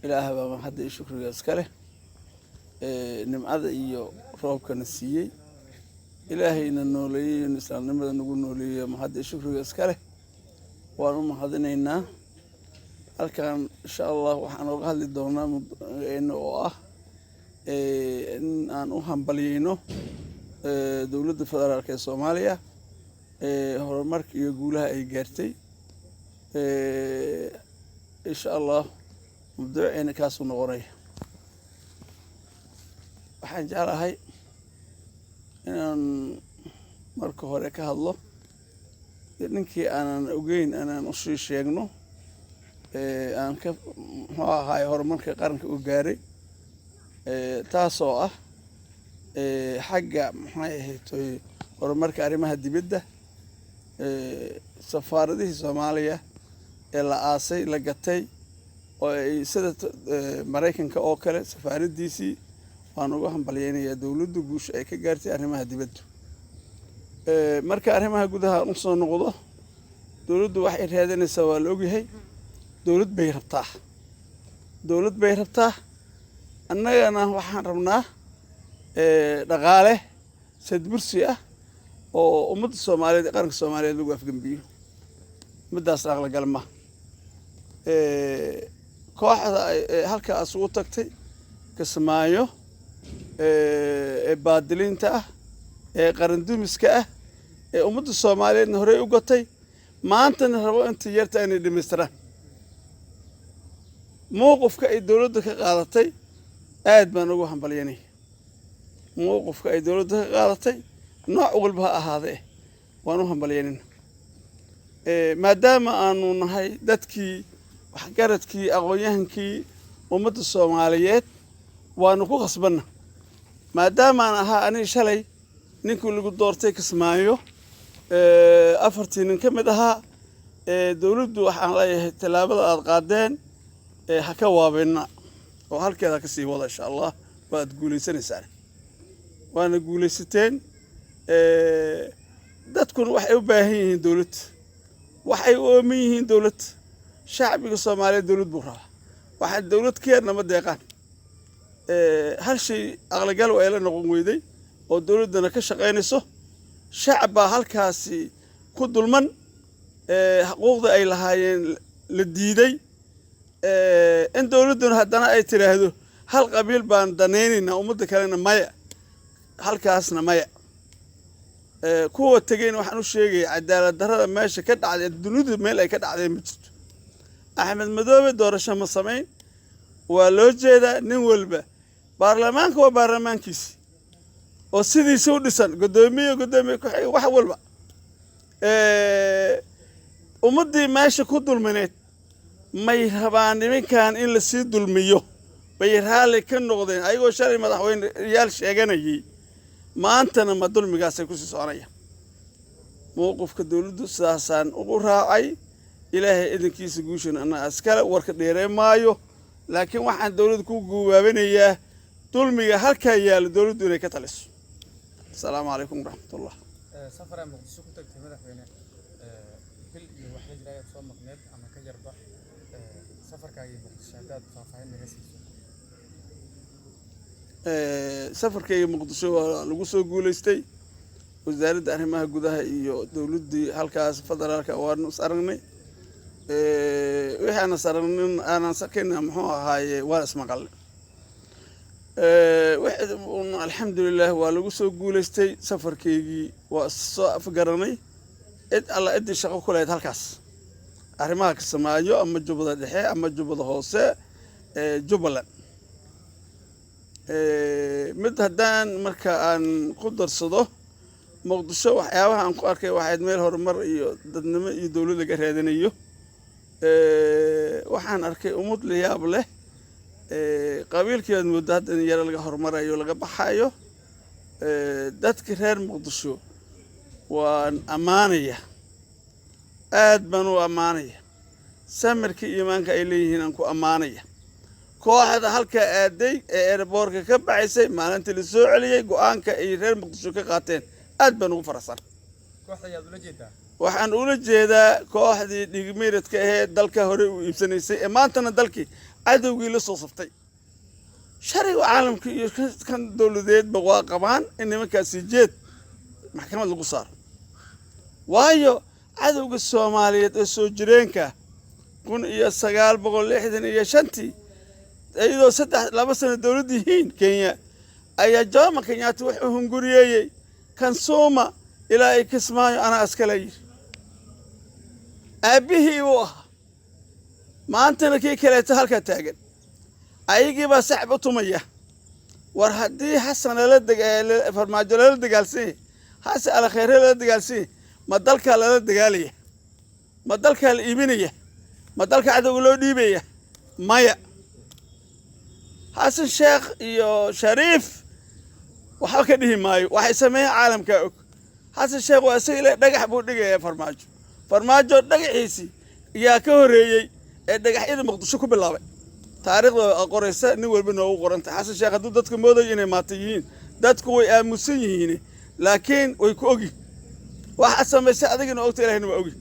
ilaahay baa hadda shukriga iska leh nimcada iyo roobkana siiyey ilaahayna nooleeyay islaamnimada nagu nooleeyay ma hadda shukriga iska leh waan u mahadinaynaa halkan insha Allah waxaan uga hadli doonaa oo ah in aan u hambaliyeyno dawladda federaalka ee Soomaaliya horumarka iyo guulaha ay gaartay insha Allah mabduuceena kaas u noqonay waxaan jeclahay inaan marka hore ka hadlo ninkii aanan ogeyn aanan u sii sheegno aan ka muxuu ahaay horumarka qaranka u gaaray taasoo ah xagga maxay ahayd horumarka arrimaha dibadda safaaradihii Soomaaliya ee la aasay la gatay oo ay sida Mareykanka oo kale safaaradiisii waan uga hambalyeynaya dawladdu guusha ay ka gaartay arrimaha dibadda marka arrimaha gudaha u soo noqdo dawladdu waxay raadinaysaa waa la ogyahay dawlad bay rabtaa annagana waxaan rabnaa dhaqaale sadbursi ah oo ummadda Soomaaliyeed qaranka Soomaaliyeed lagu afgambiyo midaas aqal galma kooxda halkaas ugu tagtay Kismaayo baadilinta ah qaran dumiska ah ummadda Soomaaliyeed hore u gatay maantana rabo inta yarta inay dhimistiraan موقفك أي دولة قاضتي أد ما نروح نبليني موقفك أي دولة قاضتي نوع قلبها هذا ونروح نبليني ما دام أنو نهاي دتكي وحكرتكي أغويهنكي ومد الصوماليات ونكو غصبنا ما دام أنا شلي نكو اللي قد دورتك اسمايو أفرتي نكمدها دولة وحن عليه تلابل القادين haka waabina oo halkeeda ka sii wada insha Allah baad guuleysanaysaa waana guuleysateen dadkuna waxay u baahan yihiin dawlad waxay u oomin yihiin dawlad shacbiga Soomaaliyeed dawlad buu rabaa waxa dawlad keena ma deeqaan hal shay aqlagal way la noqon weyday oo dawladana ka shaqeynayso shacba halkaasi ku dulman xuquuqda ay lahaayeen la diiday إن دولتنا هدنا أي تراهدو هل قبيل بان دنيننا ومدة كلنا مايا هل كاسنا مايا كوة تجين وحنو شيء عدالة درا ماشي كده على الدنود ميل أي كده على مجد أحمد مدوبي دور الشام الصمين ولوجه ده نولبه برلمان كوا برلمان كيسي وسيدي سودسان قدامي كحي وحول بقى ومدة ماشي كدول منيت ما يهبان كان إلا سيد الميو بيرهالي كن نقدين أيوة شاري مدحوين ريال شيغانيي ما أنتنا ما دول مقاسي كوسي صانيا موقف كدولدو ساسان وراعي إلهي إذن كيس قوشن أنا أسكال ورك ديرين مايو لكن واحد دولد كو قوابين إياه دول ميقا هالكا إياه دولدو نيكتاليس السلام عليكم ورحمة الله سفر مقدسو كنت مدحوين كل يوحنا جرايا بصوم مقناد أما كجربح سفر كاي مقدسو هداد فافاين نغسيسو سفر كاي مقدسو لغسو قوليستي وزارة أرمها قدها إيو دولدي هالكاس فدرالك أوارنو سارني وحنا سارنين أنا سكننا محوها هاي وارس مقال واحد الحمد لله ولغسو قوليستي سفر كاي وصاف قرني الله إدي شغو كلها هالكاس أرمها كسمايو أما جبضة دحي أما جبضة هوسة جبلا مد هدان مركا أن قدر صدو مقدسو waxyaabaha aan ku arkay waxaad meel horumar iyo dadnimo iyo dawlad laga raadinayo waxaan arkay umad la yaab leh qabiilkeed muddo hadda yar laga horumarayo laga baxayo dadka reer Muqdisho waan amaanaya aad baan u amaanaya samirka iimaanka ay leeyihiin aan ku amaanaya kooxda halka aaday ee airportka ka baxaysay maalintii la soo celiyay go'aanka ay reer Muqdisho ka qaateen aad baan ugu faraxsan kooxda yaad ula jeedaa waxaan ula jeedaa kooxdii dhigmeeradka ahayd dalka hore u iibsanaysay ee maantana dalkii cadowgii la soo saftay sharciga caalamka iyo kan dowladeedba waa qabaan in nimankaasi jeed maxkamad lagu saaro waayo cadowga Soomaaliyeed ee soo jireenka 1965 iyadoo 2 sano dawlad yihiin Kenya ayaa Jomo Kenyatta wuxuu hunguriyay kan Sooma ilaa ay Kismaayo ana askalay aabihii waa maantana kii kale halka taagan ayagii baa saxb u tumaya war haddii Xasan la farmaajo la dagaalsan hase ala khayr la dagaalsan ma dalka la dagaalaya ma dalka la iibinaya ma dalka cadowga loo dhiibaya maya Xasan Sheekh iyo Shariif waxa ka dhihi maayo waxay sameeyeen caalamka og Xasan Sheekh waa isagii dhagax buu dhigay farmaajo dhagaxiisi yaa ka horeeyay ee dhagaxyada Muqdisho ku bilaabay taariikhda qoraysa nin walba noo qoranta Xasan Sheekh haduu dadka mooday inay maatayiin dadku way aamusan yihiin laakiin way ku ogi waxa sameeyay adigina ogta Ilaahina waa ogi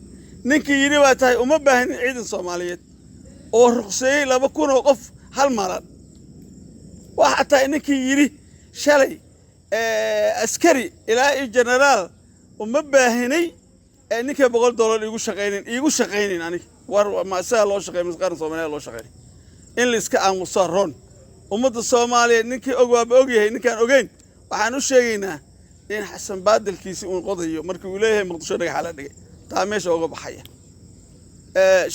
ninkii yiri waa tahay uma baahan ciidan Soomaaliyeed oo ruqsay 2,000 oo qof hal maran waxa tahay ninkii yiri shalay askari ilaa generaal uma baahanay ninka $100 igu shaqeyneen aniga war ma saa loo shaqeeyay qaran Soomaaliyeed loo shaqeeyay in la iska aamuso roon ummadda Soomaaliyeed ninkii og waa og yahay ninkaan ogeyn waxaan u sheegaynaa in Xasan baadalkiisi uu qodayo markii uu leeyahay Muqdisho dhagax la dhigay taa meesha uga baxaya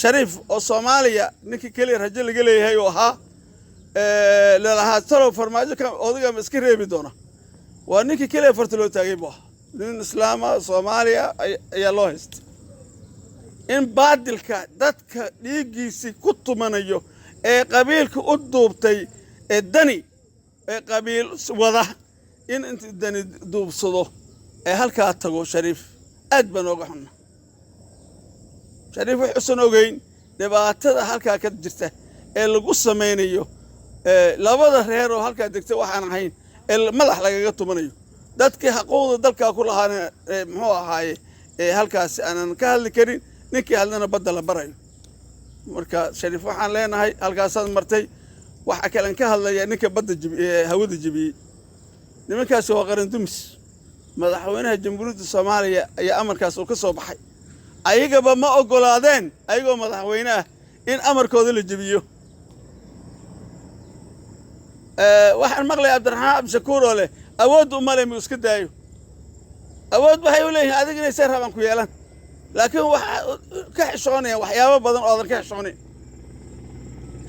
Shariif oo Soomaaliya ninkii kaliya rajo laga leeyahay oo ahaa la lahaa talo farmaajo ka odaga iska reebi doona waa ninkii kaliya farta loo taagay buu nin islaama Soomaaliya ayaa loo haystay in baadilka dadka dhiigiisi ku tumanayo ee qabiilka u duubtay ee dani ee qabiil wada in inta dani duubsado ee halka tago Shariif aad baan uga xunna Shariif wuxuu ogeyn dhibaatada halka ka jirta ee lagu sameynayo labada reer oo halka degtay waxaan ahayn ee madax lagaga tumanayo dadkii xaqooda dalka ku lahaana muxuu ahaaye halkaas aanan ka hadli karin ninkii hadlana badala barayo marka Shariif waxaan leenahay halkaas martay waxa kale ka hadlaya ninka badda hawada jibiyay nimankaas waa qaran dumis madaxweynaha jamhuuriyadda Soomaaliya ayaa amarkaas oo ka soo baxay ayagaba ma ogolaadeen ayagoo madaxweynaha in amarkooda la jibiyo waxaan maqlay Cabdiraxmaan Abshakuur oo leh awood u maleey iska daayo awood waxay u leeyahay adiga inay rabaan ku yeelan laakiin waxa ka xishoonaya waxyaabo badan oo ka xishoonay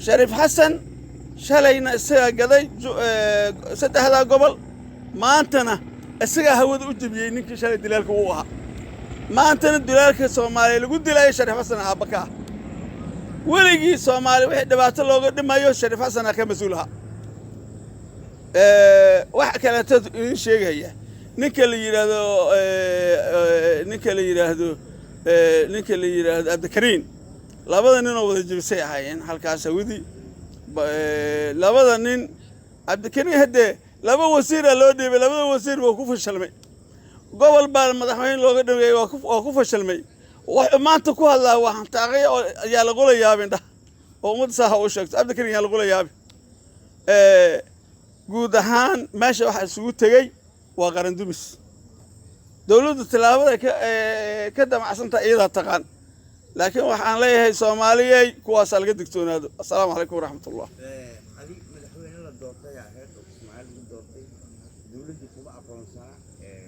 Shariif Xasan shalayna isaga gaday 3 gobol maantana isaga hawada u jibiyay ninkii shalay dilaalka uu ahaa maantana dilaalka Soomaaliya lagu dilay Shariif Xasan abaka weligii Soomaaliya wixii dhibaato looga dhimayo Shariif Xasan ka mas'uulaha waxa kale in sheegaya ninka la yiraahdo Abdikariin labada nin oo wada jibisay ahaayeen halkaas hawadi labada nin Abdikariin hadee laba wasiir loo dhiibay labada wasiir waa ku fashalmay gobol baa madaxweyne looga dhigay waa ku fashalmay wax maanta ku hadlaa waxaan taaqay ayaa lagu la yaabin oo umad saha oo sheegto Abdikariin ayaa lagu la yaabin guud ahaan meesha waxa isugu tagay waa qaran dumis dawladda talaabada ka damacsanta iyada taqaan laakiin waxaan leeyahay Soomaaliyeey kuwaas laga digtoonaado assalaamu alaykum waraxmatullah ali madaxweyne la doortay aheed oo Soomaaliya lagu doortay dawladdu kuma aqoonsanaa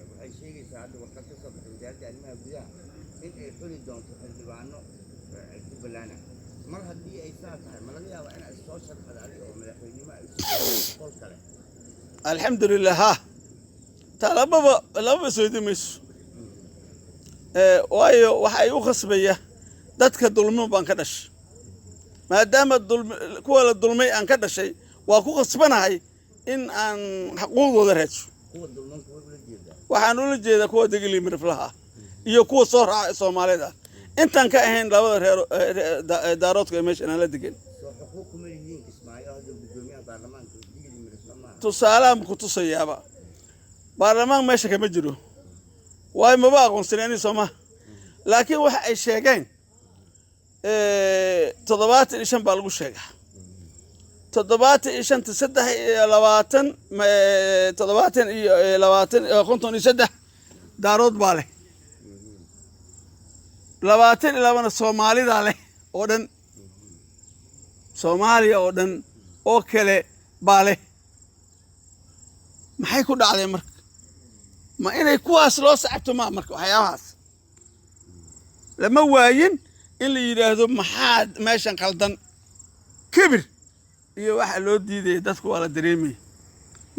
waxay sheegaysaa hadda warqad ka soo baxday wasaaradda arrimaha gudaha in ay xuli doonto xildhibaano Jubbaland mar haddii ay saa tahay ma laga yaabaa in ay soo shaqada adiga oo madaxweynimo ay qol kale alxamdulillah laba soo dimayso waayo waxay u khasbaya dadka dulmo baan ka dhashay maadaama kuwa la dulmay aan ka dhashay waa ku khasbanahay in aan xaqooda raadsho kuwa dulmanka ula jeedaa waxaan ula jeedaa kuwa degli mirflaha iyo kuwa soo raacay Soomaalida intaan ka ahayn labada reer daaroodka meesha aan la degan soo xuquuq kuma yihiin Kismaayo hadda gudoomiyaha baarlamaanka degli mirflaha tusaalaam ku tusayaaba baarlamaan meesha kama jiro way ma aqoonsaneen Soomaa laakiin waxa ay sheegeen 75 baa lagu sheegaa toddobaatan shanta saddex iyo labaatan toddobaatan iyo labaatan konton iyo saddex daarood baa leh labaatan iyo labana Soomaalida leh oo dhan Soomaaliya oo dhan oo kale baa leh maxay ku dhacday marka ma inay kuwaas loo sacabto ma marka waxyaabahaas lama waayin in la yiraahdo maxaad meeshan qaldan kibir iyo waxa loo diiday dadku wala dareemay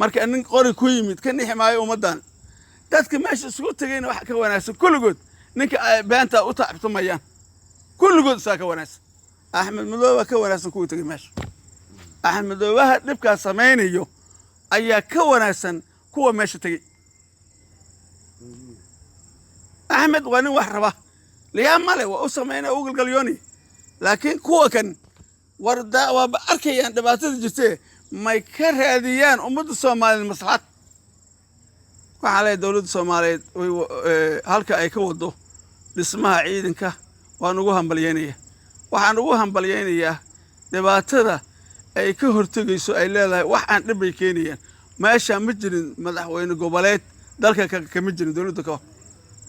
marka nin qori ku yimid kan ximaayo ummadan dadka meesha isugu tagayna wax ka wanaagsan kulligood ninka beenta u taabtumayaan kulligood saa ka wanaagsan Axmed Madoobe ka wanaagsan ku tagay meesha Axmed Madoobe dhibka sameeynayo ayaa ka wanaagsan kuwa meesha tagay Axmed waa nin wax raba liya male waa u sameeyna u galgalyooni laakiin kuwa kan warda waa arkayaan dhibaatada jirtay may ka raadiyaan ummadda Soomaaliyeed maslaxad waxa la dawladda Soomaaliyeed halka ay ka wado dhismaha ciidanka waan ugu hambalyeynaya waxaan ugu hambalyeynaya dhibaatada ay ka hortagayso ay leedahay wax aan dhibay keenayaan meesha ma jirin madaxweyne goboleed dalka ka ma jirin dawladda ka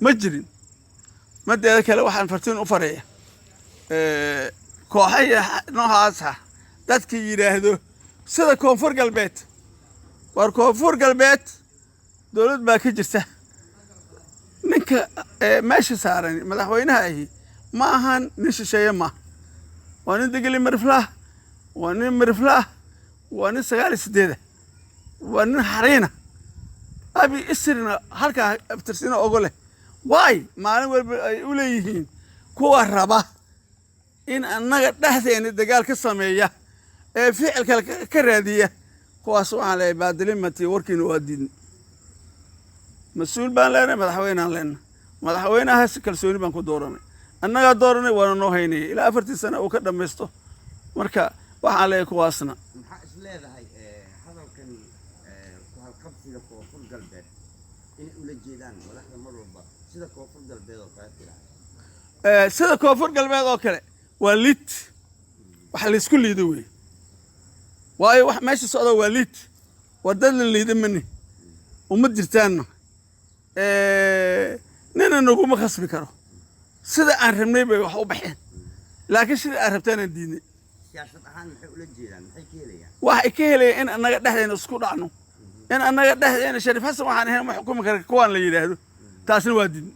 ma jirin madeeda kale waxaan fartiin u fareeyaa kooxaya noocaasa dadka yiraahdo sida koonfur galbeed war koonfur galbeed dawlad baa ka jirta ninka meesha saaran madaxweynaha ahi ma ahan nin shisheeye ma waa nin degeli marflah waa nin marflah waa nin 98 waa nin xariina abi isirna halka aftirsina ogole waay maalin walba ay u leeyihiin kuwa raba in annaga dhaxdeena dagaal ka sameeya ee ficilka ka raadiya kuwaas waxaan leeyahay baadilimatii warkiina waa diidin mas'uul baan leenahay madaxweynaan leenahay madaxweynaha si kalsooni baan ku dooranay annaga dooranay waana noo haynay ilaa 4 sano uu ka dhamaysto marka waxaan leeyahay kuwaasna maxaa is leedahay hadalkan ku halqabsiga koonfur galbeed in ula jeedaan madaxda mar walba sida koonfur galbeed oo kale tiraa sida koonfur galbeed oo kale waa lit waxa la isku liido weey waayo wax meesha socda waa lit wadada la liido mani uma jirtaan nina naguma khasbi karo sida aan rabnay bay wax u baxeen laakiin sida aan rabtaan aan diidnay siyaasad ahaan maxay ula jeedaan maxay ka helayaan waxay ka helayaan in annaga dhaxdeena isku dhacno in annaga dhaxdeena Shariif Xasan waxaan ahayn wax xukumi kara kuwaan la yiraahdo taasina waa diidnay